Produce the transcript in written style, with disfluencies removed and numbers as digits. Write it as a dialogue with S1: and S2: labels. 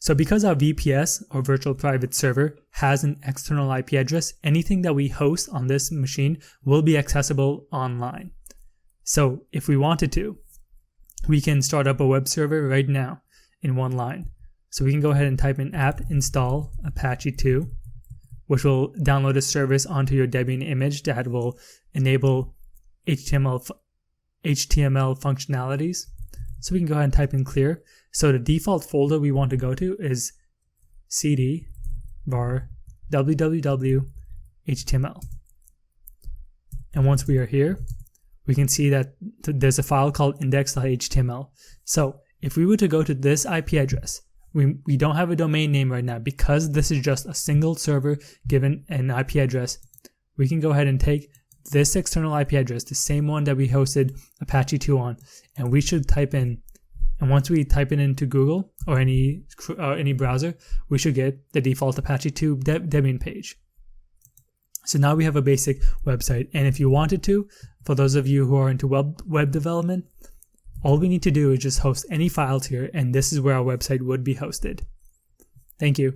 S1: So because our VPS, or virtual private server, has an external IP address, anything that we host on this machine will be accessible online. So if we wanted to, we can start up a web server right now in one line. So we can go ahead and type in apt install Apache2, which will download a service onto your Debian image that will enable HTML functionalities. So we can go ahead and type in clear. So the default folder we want to go to is cd var www html. And once we are here, we can see that there's a file called index.html. So if we were to go to this IP address, we don't have a domain name right now because this is just a single server given an IP address. We can go ahead and take this external IP address, the same one that we hosted Apache2 on, and we should type in, and once we type it into Google or any browser, we should get the default Apache2 Debian page. So now we have a basic website, and if you wanted to, for those of you who are into web development, all we need to do is just host any files here, and this is where our website would be hosted. Thank you.